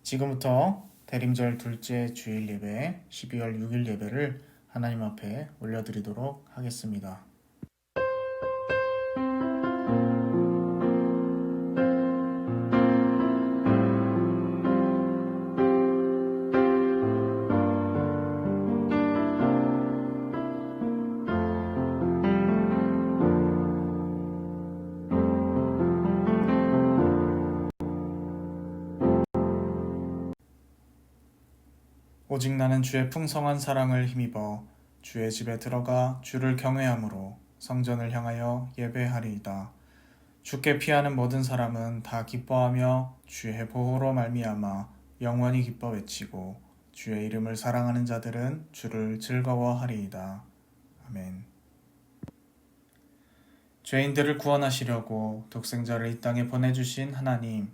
지금부터 대림절 둘째 주일 예배 12월 6일 예배를 하나님 앞에 올려드리도록 하겠습니다. 오직 나는 주의 풍성한 사랑을 힘입어 주의 집에 들어가 주를 경외함으로 성전을 향하여 예배하리이다. 주께 피하는 모든 사람은 다 기뻐하며 주의 보호로 말미암아 영원히 기뻐 외치고 주의 이름을 사랑하는 자들은 주를 즐거워하리이다. 아멘. 죄인들을 구원하시려고 독생자를 이 땅에 보내주신 하나님,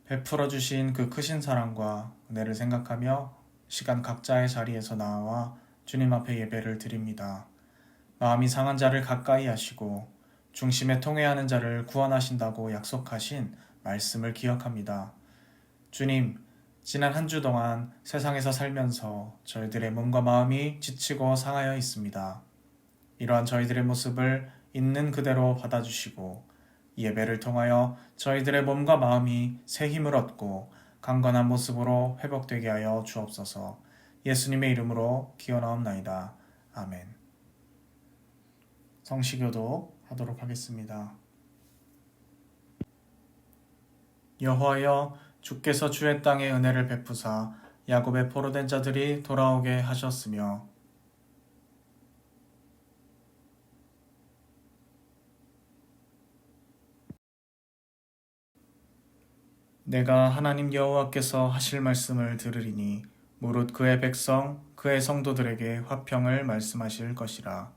베풀어 주신 그 크신 사랑과 은혜를 생각하며 시간 각자의 자리에서 나와 주님 앞에 예배를 드립니다. 마음이 상한 자를 가까이 하시고 중심에 통회하는 자를 구원하신다고 약속하신 말씀을 기억합니다. 주님, 지난 한 주 동안 세상에서 살면서 저희들의 몸과 마음이 지치고 상하여 있습니다. 이러한 저희들의 모습을 있는 그대로 받아주시고 예배를 통하여 저희들의 몸과 마음이 새 힘을 얻고 강건한 모습으로 회복되게 하여 주옵소서. 예수님의 이름으로 기원하옵나이다. 아멘. 성시교도 하도록 하겠습니다. 여호와여, 주께서 주의 땅에 은혜를 베푸사 야곱의 포로된 자들이 돌아오게 하셨으며 내가 하나님 여호와께서 하실 말씀을 들으리니 무릇 그의 백성 그의 성도들에게 화평을 말씀하실 것이라.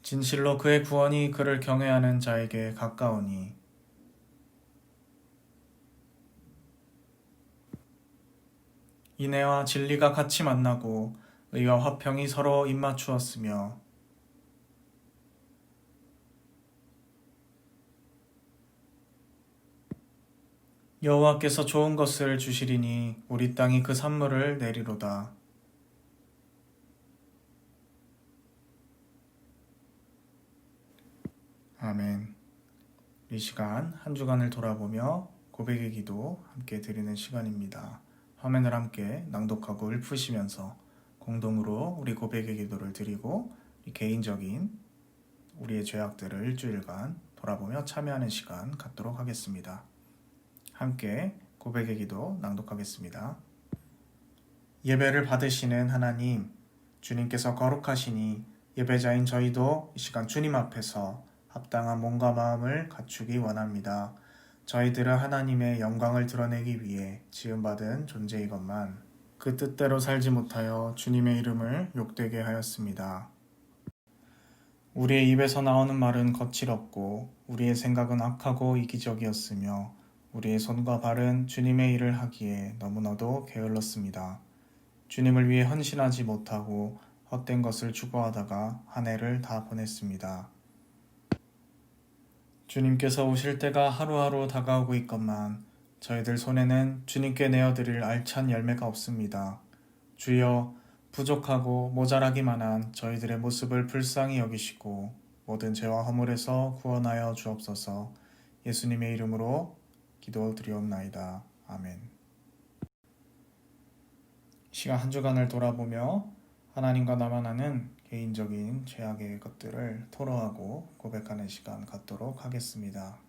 진실로 그의 구원이 그를 경외하는 자에게 가까우니 인애와 진리가 같이 만나고 의와 화평이 서로 입맞추었으며 여호와께서 좋은 것을 주시리니 우리 땅이 그 산물을 내리로다. 아멘. 이 시간 한 주간을 돌아보며 고백의 기도 함께 드리는 시간입니다. 화면을 함께 낭독하고 읊으시면서 공동으로 우리 고백의 기도를 드리고 개인적인 우리의 죄악들을 일주일간 돌아보며 참여하는 시간 갖도록 하겠습니다. 함께 고백의 기도 낭독하겠습니다. 예배를 받으시는 하나님, 주님께서 거룩하시니 예배자인 저희도 이 시간 주님 앞에서 합당한 몸과 마음을 갖추기 원합니다. 저희들은 하나님의 영광을 드러내기 위해 지음받은 존재이건만 그 뜻대로 살지 못하여 주님의 이름을 욕되게 하였습니다. 우리의 입에서 나오는 말은 거칠었고 우리의 생각은 악하고 이기적이었으며 우리의 손과 발은 주님의 일을 하기에 너무나도 게을렀습니다. 주님을 위해 헌신하지 못하고 헛된 것을 추구하다가 한 해를 다 보냈습니다. 주님께서 오실 때가 하루하루 다가오고 있건만 저희들 손에는 주님께 내어드릴 알찬 열매가 없습니다. 주여, 부족하고 모자라기만 한 저희들의 모습을 불쌍히 여기시고 모든 죄와 허물에서 구원하여 주옵소서. 예수님의 이름으로 기도드리옵나이다. 아멘. 시간 한 주간을 돌아보며 하나님과 나만 아는 개인적인 죄악의 것들을 토로하고 고백하는 시간 갖도록 하겠습니다.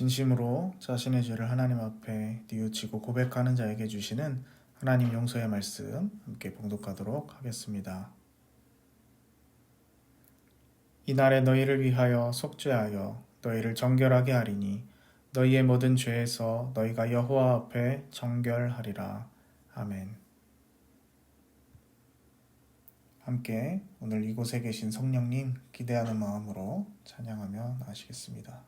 진심으로 자신의 죄를 하나님 앞에 뉘우치고 고백하는 자에게 주시는 하나님 용서의 말씀 함께 봉독하도록 하겠습니다. 이날에 너희를 위하여 속죄하여 너희를 정결하게 하리니 너희의 모든 죄에서 너희가 여호와 앞에 정결하리라. 아멘. 함께 오늘 이곳에 계신 성령님 기대하는 마음으로 찬양하며 나아가시겠습니다.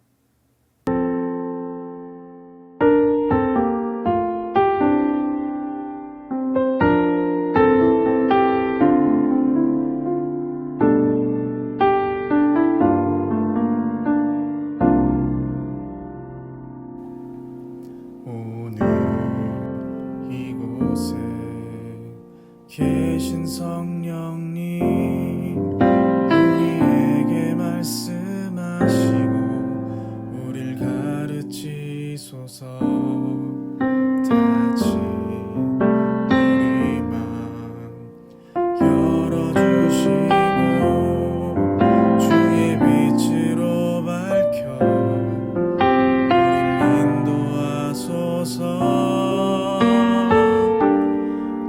이곳에 계신 성령님 우리에게 말씀하시고 우릴 가르치소서. 닫힌 우리 맘 열어주시고 주의 빛으로 밝혀 우릴 인도하소서.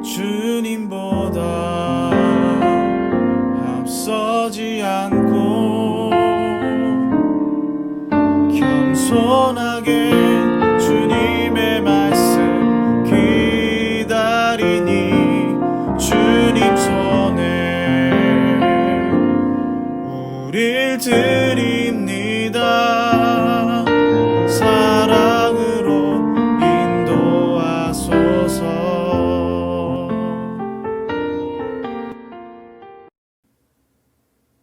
주님보다 앞서지 않고 겸손하게 주님의 말씀 기다리니 주님 손에 우릴 드립니다. 사랑으로 인도하소서.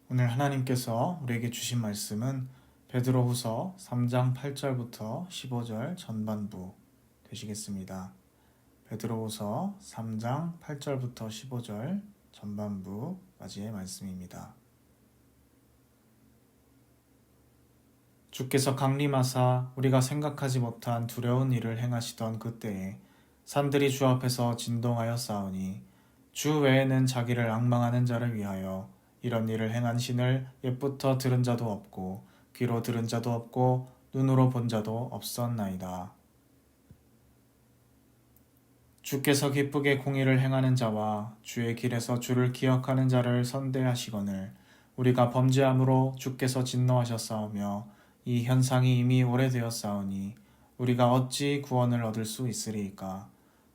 오늘 하나님께서 우리에게 주신 말씀은 베드로후서 3장 8절부터 15절 전반부 되시겠습니다. 베드로후서 3장 8절부터 15절 전반부까지의 말씀입니다. 주께서 강림하사 우리가 생각하지 못한 두려운 일을 행하시던 그때에 산들이 주 앞에서 진동하여 싸우니 주 외에는 자기를 앙망하는 자를 위하여 이런 일을 행한 신을 옛부터 들은 자도 없고 귀로 들은 자도 없고 눈으로 본 자도 없었나이다. 주께서 기쁘게 공의를 행하는 자와 주의 길에서 주를 기억하는 자를 선대하시거늘 우리가 범죄함으로 주께서 진노하셨사오며 이 현상이 이미 오래되었사오니 우리가 어찌 구원을 얻을 수 있으리이까.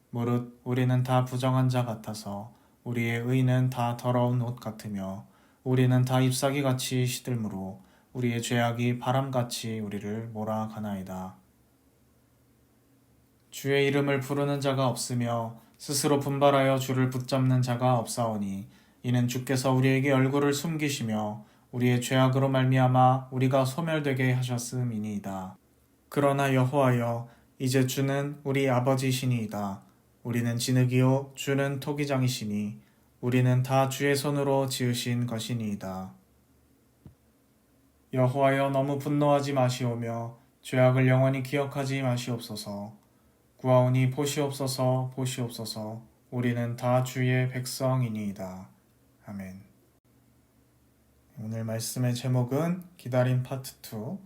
무릇 우리는 다 부정한 자 같아서 우리의 의는 다 더러운 옷 같으며 우리는 다 잎사귀같이 시들므로 우리의 죄악이 바람같이 우리를 몰아가나이다. 주의 이름을 부르는 자가 없으며 스스로 분발하여 주를 붙잡는 자가 없사오니 이는 주께서 우리에게 얼굴을 숨기시며 우리의 죄악으로 말미암아 우리가 소멸되게 하셨음이니이다. 그러나 여호와여 이제 주는 우리 아버지시니이다. 우리는 진흙이요 주는 토기장이시니 우리는 다 주의 손으로 지으신 것이니이다. 여호와여 너무 분노하지 마시오며 죄악을 영원히 기억하지 마시옵소서. 구하오니 보시옵소서 보시옵소서. 우리는 다 주의 백성이니이다. 아멘. 오늘 말씀의 제목은 기다림 파트 2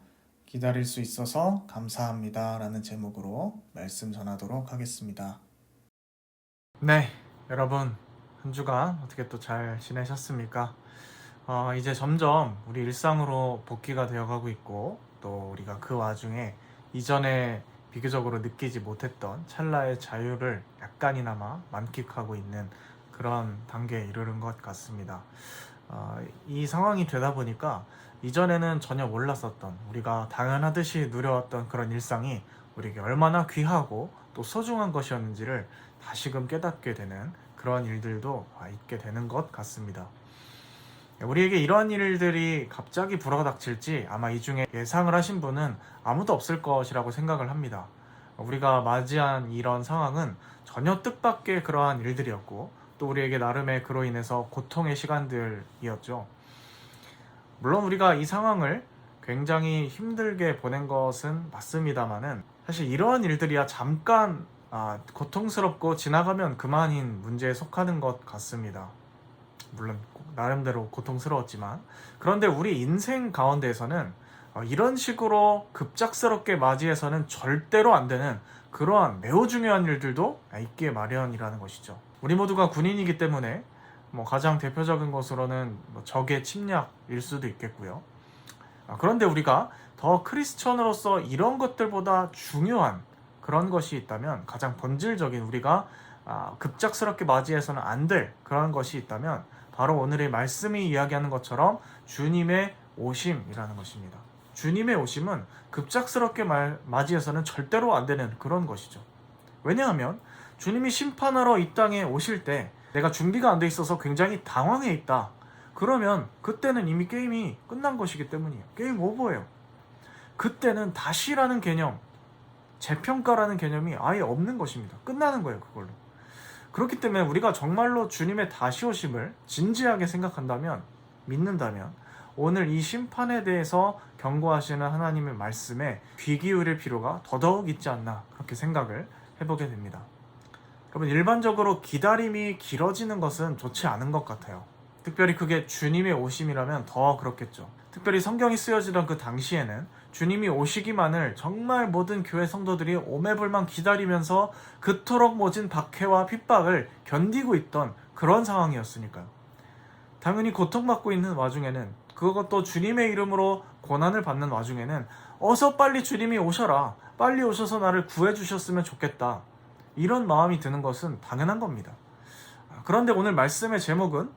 기다릴 수 있어서 감사합니다 라는 제목으로 말씀 전하도록 하겠습니다. 네, 여러분 한 주간 어떻게 또 잘 지내셨습니까? 이제 점점 우리 일상으로 복귀가 되어가고 있고 또 우리가 그 와중에 이전에 비교적으로 느끼지 못했던 찰나의 자유를 약간이나마 만끽하고 있는 그런 단계에 이르는 것 같습니다. 이 상황이 되다 보니까 이전에는 전혀 몰랐었던 우리가 당연하듯이 누려왔던 그런 일상이 우리에게 얼마나 귀하고 또 소중한 것이었는지를 다시금 깨닫게 되는 그런 일들도 있게 되는 것 같습니다. 우리에게 이런 일들이 갑자기 불어닥칠지 아마 이 중에 예상을 하신 분은 아무도 없을 것이라고 생각을 합니다. 우리가 맞이한 이런 상황은 전혀 뜻밖의 그러한 일들이었고 또 우리에게 나름의 그로 인해서 고통의 시간들이었죠. 물론 우리가 이 상황을 굉장히 힘들게 보낸 것은 맞습니다만은 사실 이러한 일들이야 잠깐 고통스럽고 지나가면 그만인 문제에 속하는 것 같습니다. 물론 나름대로 고통스러웠지만 그런데 우리 인생 가운데에서는 이런 식으로 급작스럽게 맞이해서는 절대로 안 되는 그러한 매우 중요한 일들도 있기에 마련이라는 것이죠. 우리 모두가 군인이기 때문에 가장 대표적인 것으로는 적의 침략일 수도 있겠고요. 그런데 우리가 더 크리스천으로서 이런 것들보다 중요한 그런 것이 있다면, 가장 본질적인 우리가 급작스럽게 맞이해서는 안 될 그런 것이 있다면 바로 오늘의 말씀이 이야기하는 것처럼 주님의 오심이라는 것입니다. 주님의 오심은 급작스럽게 맞이해서는 절대로 안 되는 그런 것이죠. 왜냐하면 주님이 심판하러 이 땅에 오실 때 내가 준비가 안 돼 있어서 굉장히 당황해 있다. 그러면 그때는 이미 게임이 끝난 것이기 때문이에요. 게임 오버예요. 그때는 다시라는 개념, 재평가라는 개념이 아예 없는 것입니다. 끝나는 거예요, 그걸로. 그렇기 때문에 우리가 정말로 주님의 다시 오심을 진지하게 생각한다면, 믿는다면 오늘 이 심판에 대해서 경고하시는 하나님의 말씀에 귀 기울일 필요가 더더욱 있지 않나, 그렇게 생각을 해보게 됩니다. 여러분, 일반적으로 기다림이 길어지는 것은 좋지 않은 것 같아요. 특별히 그게 주님의 오심이라면 더 그렇겠죠. 특별히 성경이 쓰여지던 그 당시에는 주님이 오시기만을 정말 모든 교회 성도들이 오매불만 기다리면서 그토록 모진 박해와 핍박을 견디고 있던 그런 상황이었으니까요. 당연히 고통받고 있는 와중에는, 그것도 주님의 이름으로 고난을 받는 와중에는 어서 빨리 주님이 오셔라, 빨리 오셔서 나를 구해주셨으면 좋겠다, 이런 마음이 드는 것은 당연한 겁니다. 그런데 오늘 말씀의 제목은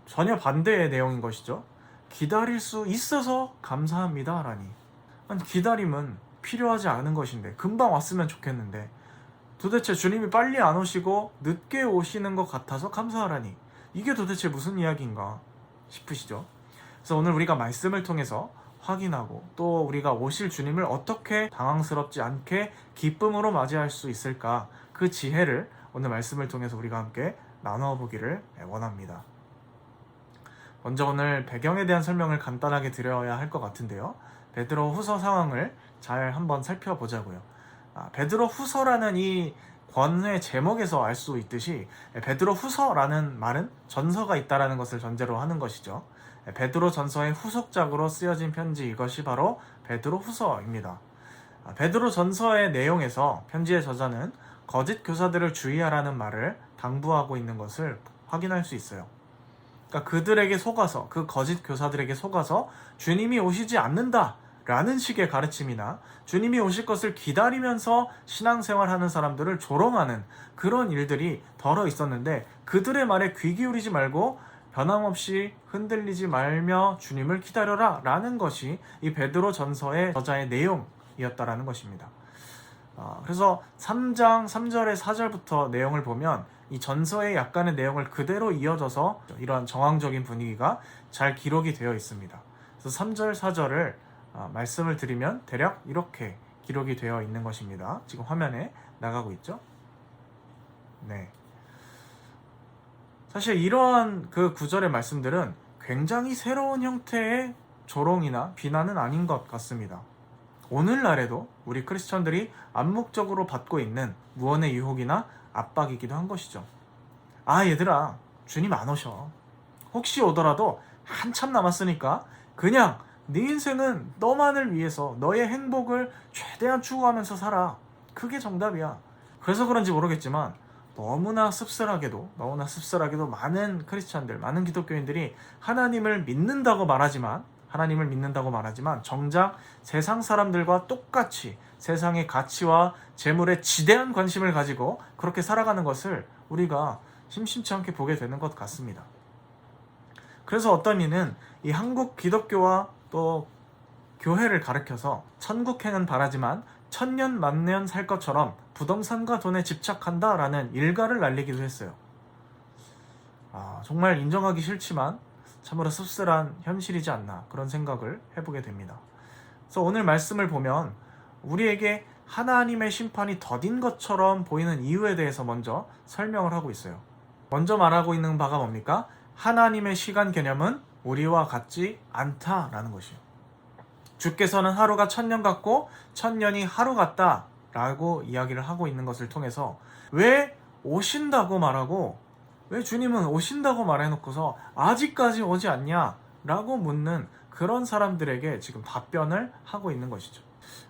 전혀 반대의 내용인 것이죠. 기다릴 수 있어서 감사합니다 라니. 아니, 기다림은 필요하지 않은 것인데, 금방 왔으면 좋겠는데 도대체 주님이 빨리 안 오시고 늦게 오시는 것 같아서 감사하라니, 이게 도대체 무슨 이야기인가 싶으시죠? 그래서 오늘 우리가 말씀을 통해서 확인하고, 또 우리가 오실 주님을 어떻게 당황스럽지 않게 기쁨으로 맞이할 수 있을까, 그 지혜를 오늘 말씀을 통해서 우리가 함께 나눠보기를 원합니다. 먼저 오늘 배경에 대한 설명을 간단하게 드려야 할 것 같은데요. 베드로 후서 상황을 잘 한번 살펴보자고요. 베드로 후서라는 이 권의 제목에서 알 수 있듯이 베드로 후서라는 말은 전서가 있다는 것을 전제로 하는 것이죠. 베드로 전서의 후속작으로 쓰여진 편지, 이것이 바로 베드로 후서입니다. 베드로 전서의 내용에서 편지의 저자는 거짓 교사들을 주의하라는 말을 당부하고 있는 것을 확인할 수 있어요. 그러니까 그들에게 속아서, 그 거짓 교사들에게 속아서 주님이 오시지 않는다 라는 식의 가르침이나 주님이 오실 것을 기다리면서 신앙생활하는 사람들을 조롱하는 그런 일들이 덜어 있었는데, 그들의 말에 귀 기울이지 말고 변함없이 흔들리지 말며 주님을 기다려라 라는 것이 이 베드로 전서의 저자의 내용이었다라는 것입니다. 그래서 3장 3절에 4절부터 내용을 보면 이 전서의 약간의 내용을 그대로 이어져서 이러한 정황적인 분위기가 잘 기록이 되어 있습니다. 그래서 3절 4절을 말씀을 드리면 대략 이렇게 기록이 되어 있는 것입니다. 지금 화면에 나가고 있죠? 네. 사실 이러한 그 구절의 말씀들은 굉장히 새로운 형태의 조롱이나 비난은 아닌 것 같습니다. 오늘날에도 우리 크리스천들이 암묵적으로 받고 있는 무언의 유혹이나 압박이기도 한 것이죠. 얘들아, 주님 안 오셔. 혹시 오더라도 한참 남았으니까 그냥 네 인생은 너만을 위해서 너의 행복을 최대한 추구하면서 살아. 그게 정답이야. 그래서 그런지 모르겠지만 너무나 씁쓸하게도 많은 크리스천들, 많은 기독교인들이 하나님을 믿는다고 말하지만 정작 세상 사람들과 똑같이 세상의 가치와 재물에 지대한 관심을 가지고 그렇게 살아가는 것을 우리가 심심치 않게 보게 되는 것 같습니다. 그래서 어떤 이는 이 한국 기독교와 또 교회를 가리켜서 천국행은 바라지만 천년 만년 살 것처럼 부동산과 돈에 집착한다라는 일가를 날리기도 했어요. 정말 인정하기 싫지만 참으로 씁쓸한 현실이지 않나, 그런 생각을 해보게 됩니다. 그래서 오늘 말씀을 보면 우리에게 하나님의 심판이 더딘 것처럼 보이는 이유에 대해서 먼저 설명을 하고 있어요. 먼저 말하고 있는 바가 뭡니까? 하나님의 시간 개념은 우리와 같지 않다라는 것이에요. 주께서는 하루가 1000년 같고 1000년이 하루 같다 라고 이야기를 하고 있는 것을 통해서 왜 오신다고 말하고, 왜 주님은 오신다고 말해놓고서 아직까지 오지 않냐 라고 묻는 그런 사람들에게 지금 답변을 하고 있는 것이죠.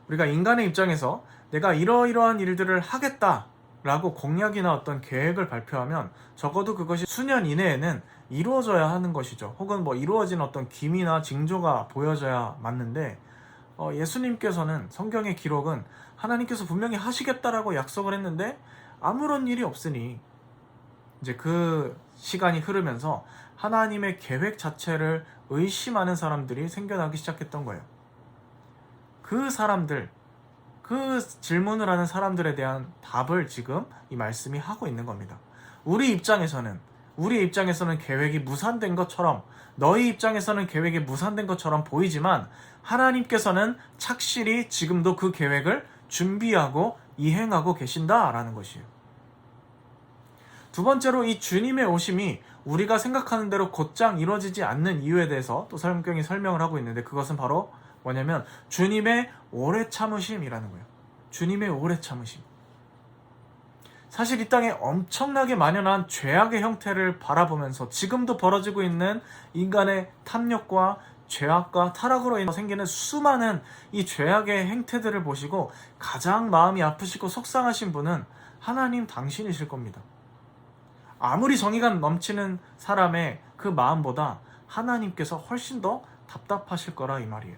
우리가 인간의 입장에서 내가 이러이러한 일들을 하겠다라고 공약이나 어떤 계획을 발표하면 적어도 그것이 수년 이내에는 이루어져야 하는 것이죠. 혹은 뭐 이루어진 어떤 기미나 징조가 보여져야 맞는데 예수님께서는, 성경의 기록은 하나님께서 분명히 하시겠다라고 약속을 했는데 아무런 일이 없으니 이제 그 시간이 흐르면서 하나님의 계획 자체를 의심하는 사람들이 생겨나기 시작했던 거예요. 그 사람들, 그 질문을 하는 사람들에 대한 답을 지금 이 말씀이 하고 있는 겁니다. 우리 입장에서는 계획이 무산된 것처럼, 너희 입장에서는 계획이 무산된 것처럼 보이지만 하나님께서는 착실히 지금도 그 계획을 준비하고 이행하고 계신다라는 것이에요. 두 번째로, 이 주님의 오심이 우리가 생각하는 대로 곧장 이루어지지 않는 이유에 대해서 또 성경이 설명을 하고 있는데, 그것은 바로 뭐냐면 주님의 오래 참으심이라는 거예요. 주님의 오래 참으심. 사실 이 땅에 엄청나게 만연한 죄악의 형태를 바라보면서 지금도 벌어지고 있는 인간의 탐욕과 죄악과 타락으로 인해서 생기는 수많은 이 죄악의 행태들을 보시고 가장 마음이 아프시고 속상하신 분은 하나님 당신이실 겁니다. 아무리 정의가 넘치는 사람의 그 마음보다 하나님께서 훨씬 더 답답하실 거라 이 말이에요.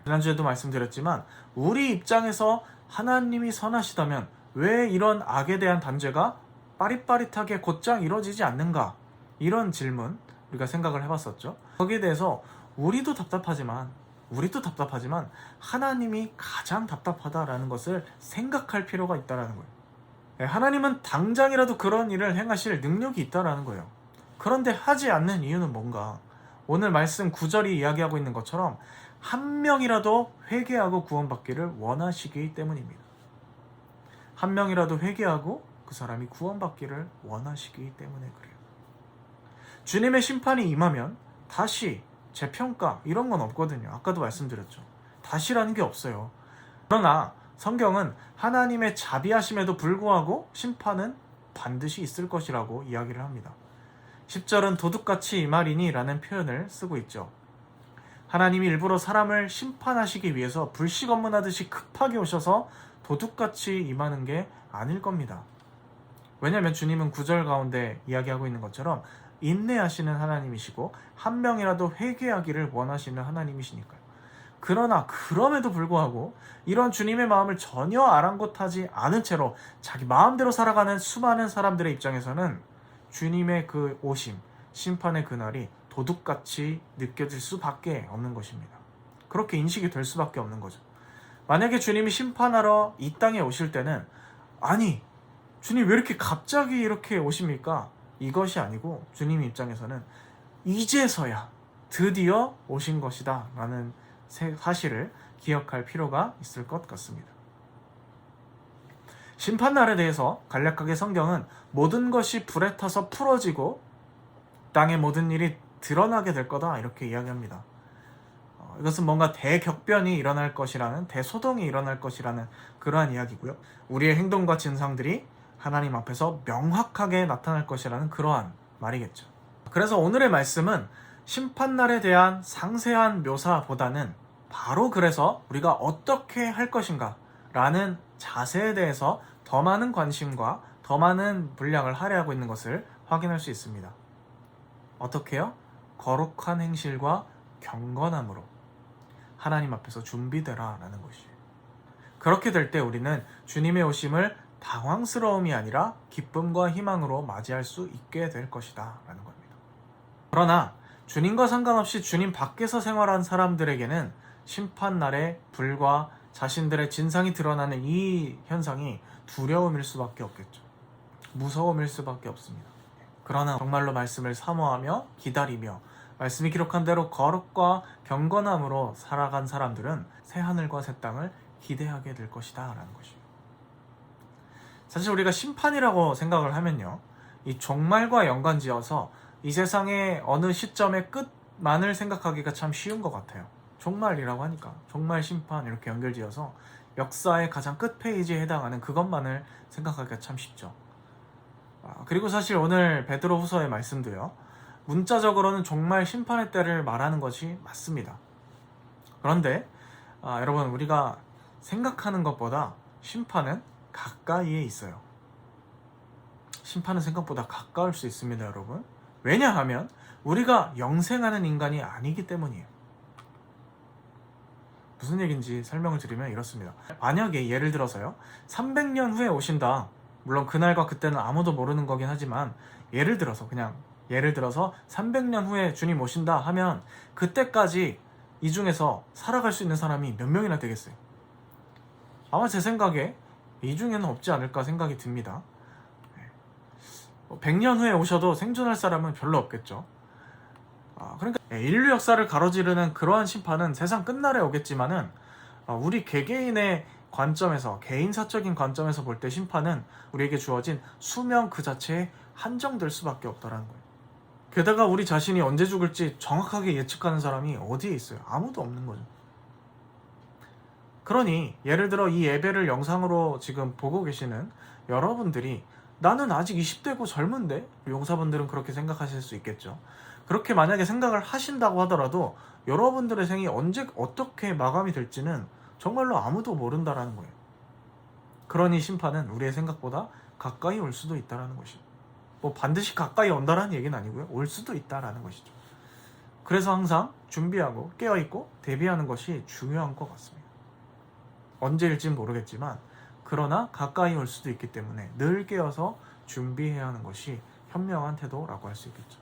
지난주에도 말씀드렸지만 우리 입장에서 하나님이 선하시다면 왜 이런 악에 대한 단죄가 빠릿빠릿하게 곧장 이루어지지 않는가? 이런 질문 우리가 생각을 해봤었죠. 거기에 대해서 우리도 답답하지만 하나님이 가장 답답하다라는 것을 생각할 필요가 있다는 거예요. 하나님은 당장이라도 그런 일을 행하실 능력이 있다는 거예요. 그런데 하지 않는 이유는 뭔가? 오늘 말씀 9절이 이야기하고 있는 것처럼 한 명이라도 회개하고 구원받기를 원하시기 때문입니다. 한 명이라도 회개하고 그 사람이 구원받기를 원하시기 때문에 그래요. 주님의 심판이 임하면 다시 재평가 이런 건 없거든요. 아까도 말씀드렸죠. 다시라는 게 없어요. 그러나 성경은 하나님의 자비하심에도 불구하고 심판은 반드시 있을 것이라고 이야기를 합니다. 10절은 도둑같이 임하리니 라는 표현을 쓰고 있죠. 하나님이 일부러 사람을 심판하시기 위해서 불식 업무하듯이 급하게 오셔서 도둑같이 임하는 게 아닐 겁니다. 왜냐하면 주님은 9절 가운데 이야기하고 있는 것처럼 인내하시는 하나님이시고 한 명이라도 회개하기를 원하시는 하나님이시니까요. 그러나 그럼에도 불구하고 이런 주님의 마음을 전혀 아랑곳하지 않은 채로 자기 마음대로 살아가는 수많은 사람들의 입장에서는 주님의 그 오심, 심판의 그날이 도둑같이 느껴질 수밖에 없는 것입니다. 그렇게 인식이 될 수밖에 없는 거죠. 만약에 주님이 심판하러 이 땅에 오실 때는 아니, 주님 왜 이렇게 갑자기 이렇게 오십니까? 이것이 아니고 주님 입장에서는 이제서야 드디어 오신 것이다 라는 사실을 기억할 필요가 있을 것 같습니다. 심판날에 대해서 간략하게 성경은 모든 것이 불에 타서 풀어지고 땅의 모든 일이 드러나게 될 거다 이렇게 이야기합니다. 이것은 뭔가 대격변이 일어날 것이라는, 대소동이 일어날 것이라는 그러한 이야기고요. 우리의 행동과 진상들이 하나님 앞에서 명확하게 나타날 것이라는 그러한 말이겠죠. 그래서 오늘의 말씀은 심판날에 대한 상세한 묘사보다는 바로 그래서 우리가 어떻게 할 것인가 라는 자세에 대해서 더 많은 관심과 더 많은 분량을 할애하고 있는 것을 확인할 수 있습니다. 어떻게요? 거룩한 행실과 경건함으로 하나님 앞에서 준비되라 라는 것이에요. 그렇게 될 때 우리는 주님의 오심을 당황스러움이 아니라 기쁨과 희망으로 맞이할 수 있게 될 것이다 라는 겁니다. 그러나 주님과 상관없이 주님 밖에서 생활한 사람들에게는 심판날에 불과 자신들의 진상이 드러나는 이 현상이 두려움일 수밖에 없겠죠. 무서움일 수밖에 없습니다. 그러나 정말로 말씀을 사모하며 기다리며 말씀이 기록한 대로 거룩과 경건함으로 살아간 사람들은 새하늘과 새 땅을 기대하게 될 것이다 라는 것이에요. 사실 우리가 심판이라고 생각을 하면요, 이 종말과 연관지어서 이 세상의 어느 시점의 끝만을 생각하기가 참 쉬운 것 같아요. 종말이라고 하니까 종말 심판 이렇게 연결지어서 역사의 가장 끝 페이지에 해당하는 그것만을 생각하기가 참 쉽죠. 그리고 사실 오늘 베드로 후서의 말씀도요, 문자적으로는 정말 심판의 때를 말하는 것이 맞습니다. 그런데 여러분, 우리가 생각하는 것보다 심판은 가까이에 있어요. 심판은 생각보다 가까울 수 있습니다, 여러분. 왜냐하면 우리가 영생하는 인간이 아니기 때문이에요. 무슨 얘기인지 설명을 드리면 이렇습니다. 만약에 예를 들어서요, 300년 후에 오신다. 물론 그날과 그때는 아무도 모르는 거긴 하지만 예를 들어서 300년 후에 주님 오신다 하면 그때까지 이 중에서 살아갈 수 있는 사람이 몇 명이나 되겠어요? 아마 제 생각에 이 중에는 없지 않을까 생각이 듭니다. 100년 후에 오셔도 생존할 사람은 별로 없겠죠. 그러니까 인류 역사를 가로지르는 그러한 심판은 세상 끝날에 오겠지만은 우리 개개인의 관점에서, 개인사적인 관점에서 볼 때 심판은 우리에게 주어진 수명 그 자체에 한정될 수밖에 없다라는 거예요. 게다가 우리 자신이 언제 죽을지 정확하게 예측하는 사람이 어디에 있어요? 아무도 없는 거죠. 그러니 예를 들어 이 예배를 영상으로 지금 보고 계시는 여러분들이 나는 아직 20대고 젊은데? 용사분들은 그렇게 생각하실 수 있겠죠. 그렇게 만약에 생각을 하신다고 하더라도 여러분들의 생이 언제 어떻게 마감이 될지는 정말로 아무도 모른다라는 거예요. 그러니 심판은 우리의 생각보다 가까이 올 수도 있다라는 것이죠. 뭐 반드시 가까이 온다라는 얘기는 아니고요. 올 수도 있다라는 것이죠. 그래서 항상 준비하고 깨어있고 대비하는 것이 중요한 것 같습니다. 언제일진 모르겠지만 그러나 가까이 올 수도 있기 때문에 늘 깨어서 준비해야 하는 것이 현명한 태도라고 할 수 있겠죠.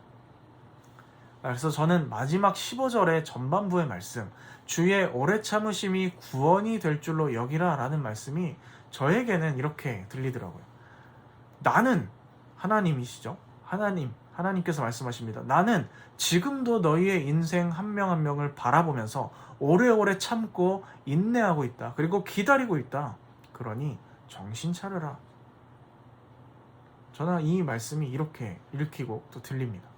그래서 저는 마지막 15절의 전반부의 말씀, 주의 오래 참으심이 구원이 될 줄로 여기라 라는 말씀이 저에게는 이렇게 들리더라고요. 나는, 하나님이시죠? 하나님께서 말씀하십니다. 나는 지금도 너희의 인생 한 명 한 명을 바라보면서 오래오래 참고 인내하고 있다. 그리고 기다리고 있다. 그러니 정신 차려라. 저는 이 말씀이 이렇게 읽히고 또 들립니다.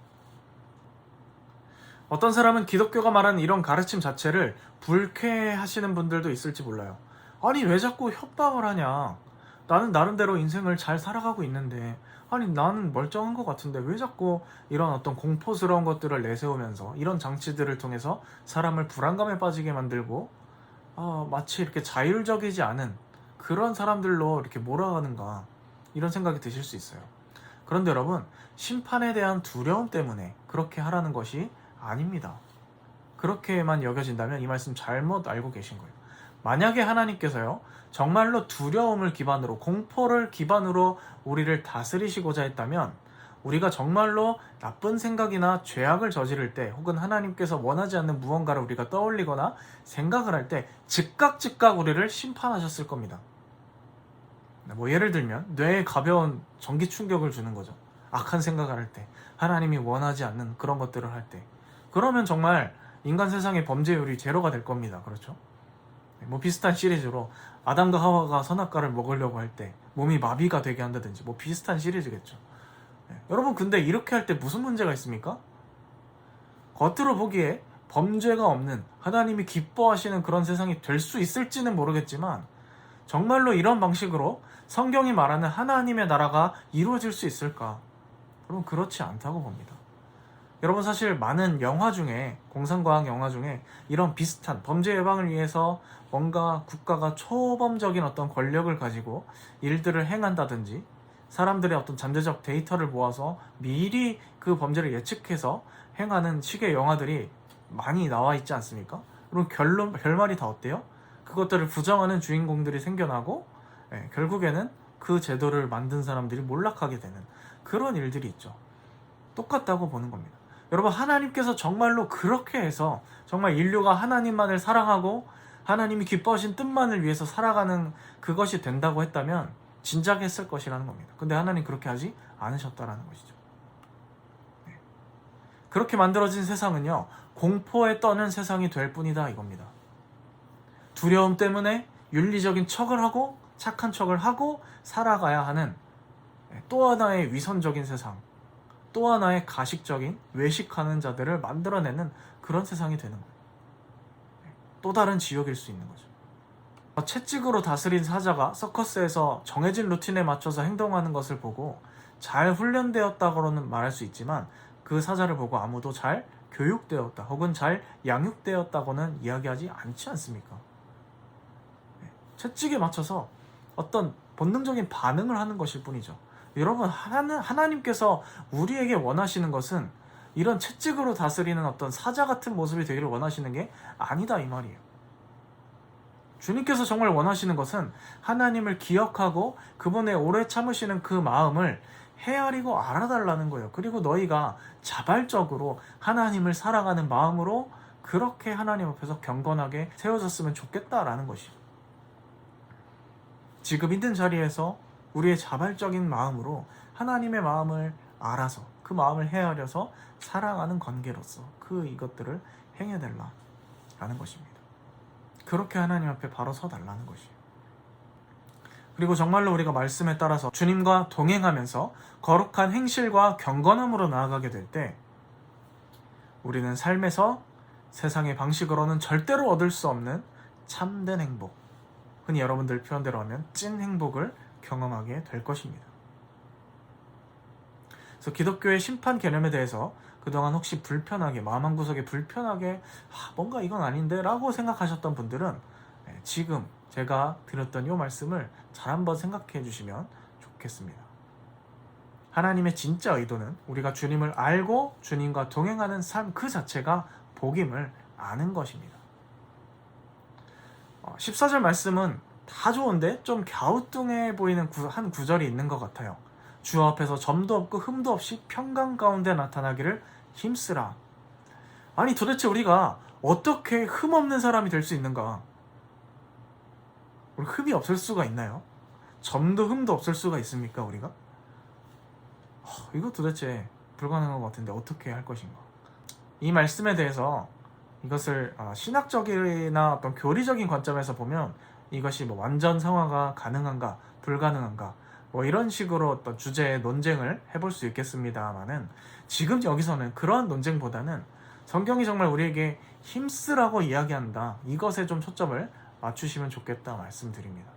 어떤 사람은 기독교가 말하는 이런 가르침 자체를 불쾌하시는 분들도 있을지 몰라요. 아니 왜 자꾸 협박을 하냐. 나는 나름대로 인생을 잘 살아가고 있는데 아니 나는 멀쩡한 것 같은데 왜 자꾸 이런 어떤 공포스러운 것들을 내세우면서 이런 장치들을 통해서 사람을 불안감에 빠지게 만들고 마치 이렇게 자율적이지 않은 그런 사람들로 이렇게 몰아가는가, 이런 생각이 드실 수 있어요. 그런데 여러분, 심판에 대한 두려움 때문에 그렇게 하라는 것이 아닙니다. 그렇게만 여겨진다면 이 말씀 잘못 알고 계신 거예요. 만약에 하나님께서요 정말로 두려움을 기반으로, 공포를 기반으로 우리를 다스리시고자 했다면 우리가 정말로 나쁜 생각이나 죄악을 저지를 때, 혹은 하나님께서 원하지 않는 무언가를 우리가 떠올리거나 생각을 할 때 즉각 우리를 심판하셨을 겁니다. 뭐 예를 들면 뇌에 가벼운 전기 충격을 주는 거죠. 악한 생각을 할 때, 하나님이 원하지 않는 그런 것들을 할 때, 그러면 정말 인간 세상의 범죄율이 제로가 될 겁니다. 그렇죠? 뭐 비슷한 시리즈로 아담과 하와가 선악과를 먹으려고 할 때 몸이 마비가 되게 한다든지 뭐 비슷한 시리즈겠죠. 여러분, 근데 이렇게 할 때 무슨 문제가 있습니까? 겉으로 보기에 범죄가 없는, 하나님이 기뻐하시는 그런 세상이 될 수 있을지는 모르겠지만 정말로 이런 방식으로 성경이 말하는 하나님의 나라가 이루어질 수 있을까? 여러분, 그렇지 않다고 봅니다. 여러분, 사실 많은 영화 중에, 공상과학 영화 중에 이런 비슷한 범죄 예방을 위해서 뭔가 국가가 초범적인 어떤 권력을 가지고 일들을 행한다든지, 사람들의 어떤 잠재적 데이터를 모아서 미리 그 범죄를 예측해서 행하는 식의 영화들이 많이 나와 있지 않습니까? 그럼 결말이 다 어때요? 그것들을 부정하는 주인공들이 생겨나고 결국에는 그 제도를 만든 사람들이 몰락하게 되는 그런 일들이 있죠. 똑같다고 보는 겁니다. 여러분, 하나님께서 정말로 그렇게 해서 정말 인류가 하나님만을 사랑하고 하나님이 기뻐하신 뜻만을 위해서 살아가는 그것이 된다고 했다면 진작 했을 것이라는 겁니다. 근데 하나님 그렇게 하지 않으셨다라는 것이죠. 그렇게 만들어진 세상은요, 공포에 떠는 세상이 될 뿐이다 이겁니다. 두려움 때문에 윤리적인 척을 하고 착한 척을 하고 살아가야 하는 또 하나의 위선적인 세상, 또 하나의 가식적인 외식하는 자들을 만들어내는 그런 세상이 되는 거예요. 또 다른 지옥일 수 있는 거죠. 채찍으로 다스린 사자가 서커스에서 정해진 루틴에 맞춰서 행동하는 것을 보고 잘 훈련되었다고는 말할 수 있지만 그 사자를 보고 아무도 잘 교육되었다 혹은 잘 양육되었다고는 이야기하지 않지 않습니까? 채찍에 맞춰서 어떤 본능적인 반응을 하는 것일 뿐이죠. 여러분, 하나님께서 우리에게 원하시는 것은 이런 채찍으로 다스리는 어떤 사자 같은 모습이 되기를 원하시는 게 아니다, 이 말이에요. 주님께서 정말 원하시는 것은 하나님을 기억하고 그분의 오래 참으시는 그 마음을 헤아리고 알아달라는 거예요. 그리고 너희가 자발적으로 하나님을 사랑하는 마음으로 그렇게 하나님 앞에서 경건하게 세워졌으면 좋겠다라는 것이죠. 지금 있는 자리에서 우리의 자발적인 마음으로 하나님의 마음을 알아서 그 마음을 헤아려서 사랑하는 관계로서 이것들을 행해달라라는 것입니다. 그렇게 하나님 앞에 바로 서달라는 것이에요. 그리고 정말로 우리가 말씀에 따라서 주님과 동행하면서 거룩한 행실과 경건함으로 나아가게 될 때 우리는 삶에서 세상의 방식으로는 절대로 얻을 수 없는 참된 행복, 흔히 여러분들 표현대로 하면 찐 행복을 경험하게 될 것입니다. 그래서 기독교의 심판 개념에 대해서 그동안 혹시 불편하게, 마음 한구석에 불편하게 뭔가 이건 아닌데 라고 생각하셨던 분들은 지금 제가 드렸던 이 말씀을 잘 한번 생각해 주시면 좋겠습니다. 하나님의 진짜 의도는 우리가 주님을 알고 주님과 동행하는 삶 그 자체가 복임을 아는 것입니다. 14절 말씀은 다 좋은데 좀 갸우뚱해 보이는 한 구절이 있는 것 같아요. 주 앞에서 점도 없고 흠도 없이 평강 가운데 나타나기를 힘쓰라. 아니 도대체 우리가 어떻게 흠 없는 사람이 될 수 있는가? 우리 흠이 없을 수가 있나요? 점도 흠도 없을 수가 있습니까 우리가? 이거 도대체 불가능한 것 같은데 어떻게 할 것인가? 이 말씀에 대해서 이것을 신학적이나 어떤 교리적인 관점에서 보면 이것이 완전 성화가 가능한가 불가능한가 이런 식으로 어떤 주제의 논쟁을 해볼 수 있겠습니다만은 지금 여기서는 그런 논쟁보다는 성경이 정말 우리에게 힘쓰라고 이야기한다, 이것에 좀 초점을 맞추시면 좋겠다 말씀드립니다.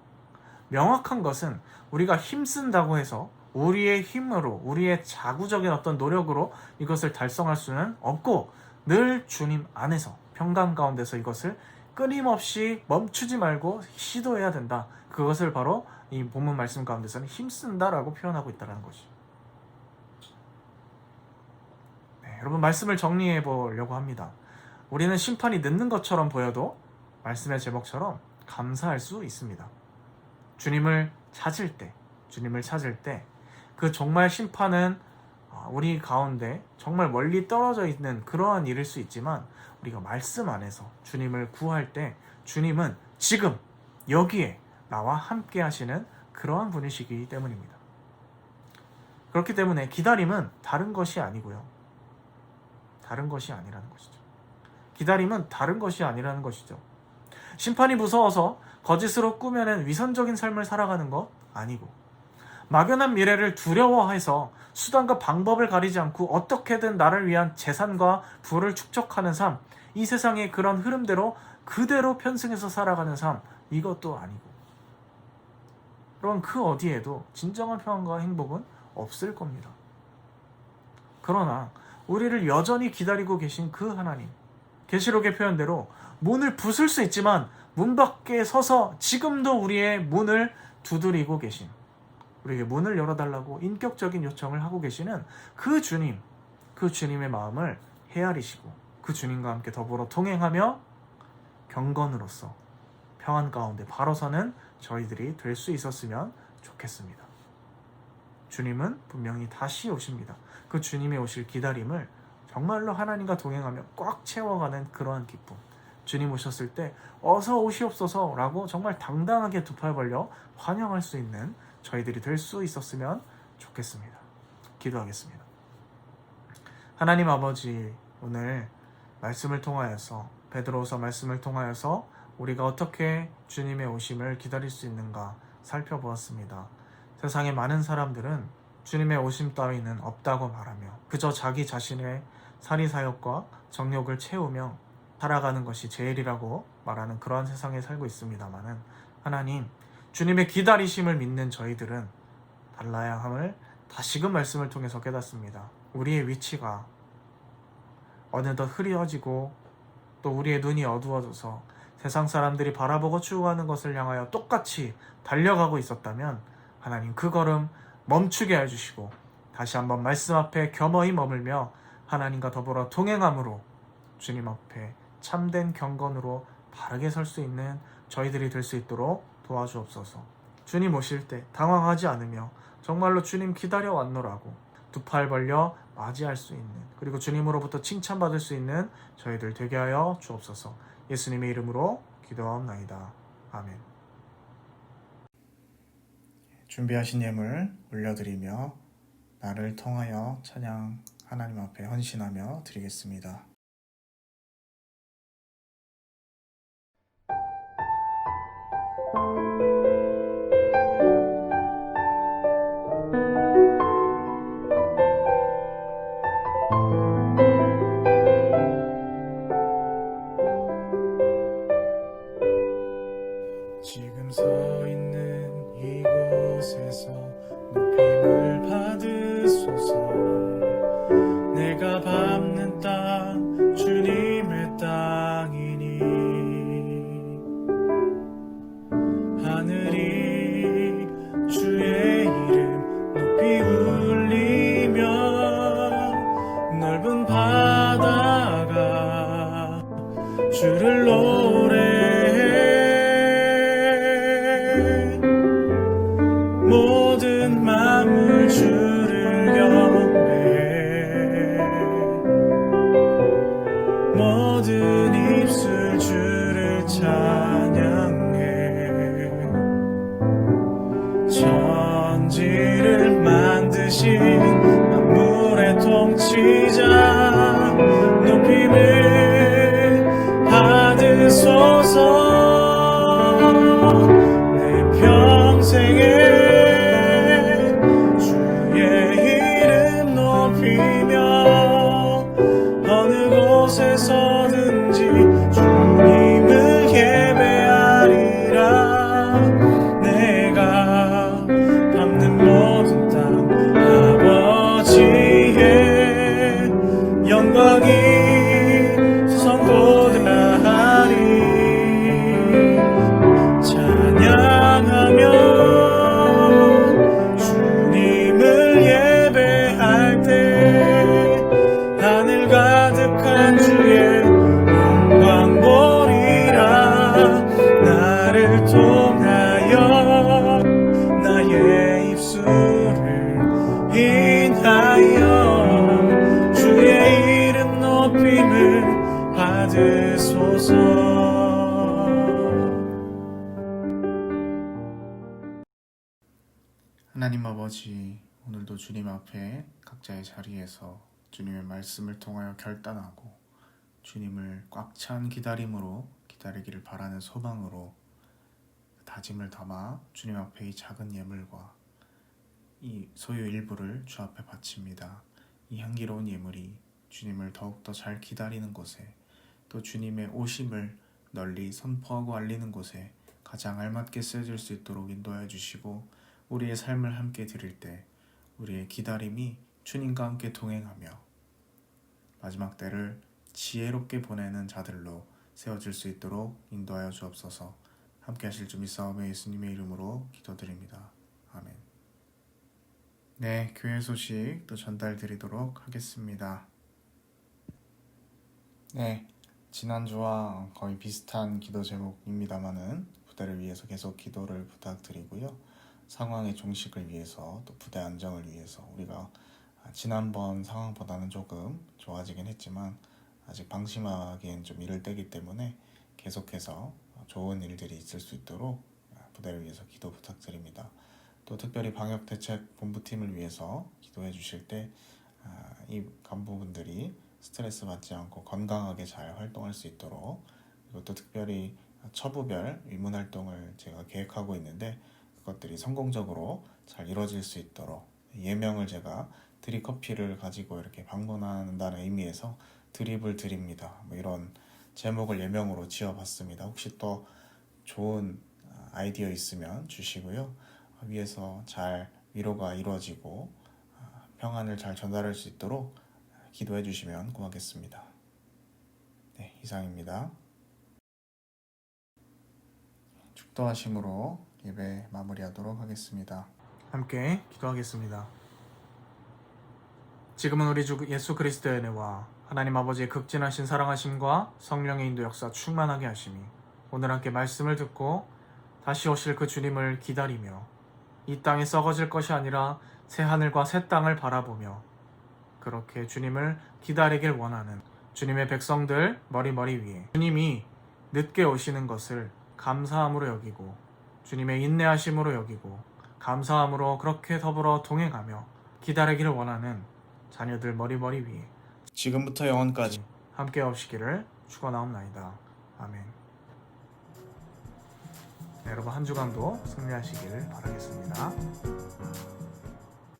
명확한 것은 우리가 힘쓴다고 해서 우리의 힘으로 우리의 자구적인 어떤 노력으로 이것을 달성할 수는 없고 늘 주님 안에서 평강 가운데서 이것을 끊임없이 멈추지 말고 시도해야 된다. 그것을 바로 이 본문 말씀 가운데서는 힘쓴다라고 표현하고 있다는 것이죠. 여러분, 말씀을 정리해 보려고 합니다. 우리는 심판이 늦는 것처럼 보여도 말씀의 제목처럼 감사할 수 있습니다. 주님을 찾을 때 그 정말 심판은 우리 가운데 정말 멀리 떨어져 있는 그러한 일일 수 있지만 우리가 말씀 안에서 주님을 구할 때 주님은 지금 여기에 나와 함께 하시는 그러한 분이시기 때문입니다. 그렇기 때문에 기다림은 다른 것이 아니고요. 다른 것이 아니라는 것이죠. 기다림은 다른 것이 아니라는 것이죠. 심판이 무서워서 거짓으로 꾸며낸 위선적인 삶을 살아가는 것 아니고, 막연한 미래를 두려워해서 수단과 방법을 가리지 않고 어떻게든 나를 위한 재산과 부를 축적하는 삶, 이 세상의 그런 흐름대로 그대로 편승해서 살아가는 삶, 이것도 아니고, 여러분, 그 어디에도 진정한 평안과 행복은 없을 겁니다. 그러나 우리를 여전히 기다리고 계신 그 하나님, 계시록의 표현대로 문을 부술 수 있지만 문 밖에 서서 지금도 우리의 문을 두드리고 계신, 우리에게 문을 열어달라고 인격적인 요청을 하고 계시는 그 주님, 그 주님의 마음을 헤아리시고 그 주님과 함께 더불어 동행하며 경건으로서 평안 가운데 바로 서는 저희들이 될 수 있었으면 좋겠습니다. 주님은 분명히 다시 오십니다. 그 주님의 오실 기다림을 정말로 하나님과 동행하며 꽉 채워가는 그러한 기쁨, 주님 오셨을 때 어서 오시옵소서 라고 정말 당당하게 두 팔 벌려 환영할 수 있는 저희들이 될 수 있었으면 좋겠습니다. 기도하겠습니다. 하나님 아버지, 오늘 말씀을 통하여서, 베드로후서 말씀을 통하여서 우리가 어떻게 주님의 오심을 기다릴 수 있는가 살펴보았습니다. 세상의 많은 사람들은 주님의 오심 따위는 없다고 말하며 그저 자기 자신의 사리사욕과 정욕을 채우며 살아가는 것이 제일이라고 말하는 그러한 세상에 살고 있습니다마는, 하나님, 주님의 기다리심을 믿는 저희들은 달라야 함을 다시금 말씀을 통해서 깨닫습니다. 우리의 위치가 어느덧 흐려지고 또 우리의 눈이 어두워져서 세상 사람들이 바라보고 추구하는 것을 향하여 똑같이 달려가고 있었다면 하나님 그 걸음 멈추게 해주시고 다시 한번 말씀 앞에 겸허히 머물며 하나님과 더불어 동행함으로 주님 앞에 참된 경건으로 바르게 설 수 있는 저희들이 될 수 있도록 도와주옵소서. 주님 오실 때 당황하지 않으며 정말로 주님 기다려 왔노라고 두 팔 벌려 맞이할 수 있는, 그리고 주님으로부터 칭찬받을 수 있는 저희들 되게 하여 주옵소서. 예수님의 이름으로 기도하옵나이다. 아멘. 준비하신 예물 올려드리며 나를 통하여 찬양 하나님 앞에 헌신하며 드리겠습니다. 지금 서 있는 이곳에서 높임을 받으소서. 내가 밟는 땅 주님의 땅이니 하늘이 주의 이름 높이 울리며 넓은 바다가 주를 노래해 모든 만물 주를 경배해 모든 입술 주를 찬양해 천지를 만드신 만물의 통치자 높임을 받으소서. 내 평생에 주의 이름 높이며 어느 곳에서든지 주님을 예배하리라. 내가 밟는 모든 땅 아버지의 영광이 선포되하리. 찬양하며 주님을 예배할 때 하늘 가득한 주의 영광 보리라. 나를 통하여 나의 입술을 인하여 주의 이름 높임을 받으소서. 하나님 아버지, 오늘도 주님 앞에 각자의 자리에서 주님의 말씀을 통하여 결단하고 주님을 꽉 찬 기다림으로 기다리기를 바라는 소망으로 다짐을 담아 주님 앞에 이 작은 예물과 이 소유 일부를 주 앞에 바칩니다. 이 향기로운 예물이 주님을 더욱더 잘 기다리는 곳에, 또 주님의 오심을 널리 선포하고 알리는 곳에 가장 알맞게 쓰여질 수 있도록 인도하여 주시고, 우리의 삶을 함께 드릴 때 우리의 기다림이 주님과 함께 동행하며 마지막 때를 지혜롭게 보내는 자들로 세워질 수 있도록 인도하여 주옵소서. 함께 하실 줄 믿사오며 예수님의 이름으로 기도드립니다. 아멘. 네, 교회 소식 또 전달 드리도록 하겠습니다. 네, 지난주와 거의 비슷한 기도 제목입니다만은 부대를 위해서 계속 기도를 부탁드리고요. 상황의 종식을 위해서, 또 부대 안정을 위해서, 우리가 지난번 상황보다는 조금 좋아지긴 했지만 아직 방심하기엔 좀 이를 때기 때문에 계속해서 좋은 일들이 있을 수 있도록 부대를 위해서 기도 부탁드립니다. 또 특별히 방역대책본부팀을 위해서 기도해 주실 때 이 간부분들이 스트레스 받지 않고 건강하게 잘 활동할 수 있도록, 그리고 또 특별히 처부별 위문 활동을 제가 계획하고 있는데 그것들이 성공적으로 잘 이루어질 수 있도록 예명을 제가 드립커피를 가지고 이렇게 방문한다는 의미에서 드립을 드립니다, 이런 제목을 예명으로 지어봤습니다. 혹시 또 좋은 아이디어 있으면 주시고요. 위에서 잘 위로가 이루어지고 평안을 잘 전달할 수 있도록 기도해 주시면 고맙겠습니다. 이상입니다. 축도하심으로 예배 마무리하도록 하겠습니다. 함께 기도하겠습니다. 지금은 우리 주 예수 그리스도의 은혜와 하나님 아버지의 극진하신 사랑하심과 성령의 인도 역사 충만하게 하심이 오늘 함께 말씀을 듣고 다시 오실 그 주님을 기다리며 이 땅에 썩어질 것이 아니라 새 하늘과 새 땅을 바라보며 그렇게 주님을 기다리길 원하는 주님의 백성들 머리 위에 주님이 늦게 오시는 것을 감사함으로 여기고 주님의 인내하심으로 여기고 감사함으로 그렇게 더불어 동행하며 기다리기를 원하는 자녀들 머리 위에 지금부터 영원까지 함께 하시기를 축원하옵나이다. 아멘. 네, 여러분 한 주간도 승리하시길 바라겠습니다.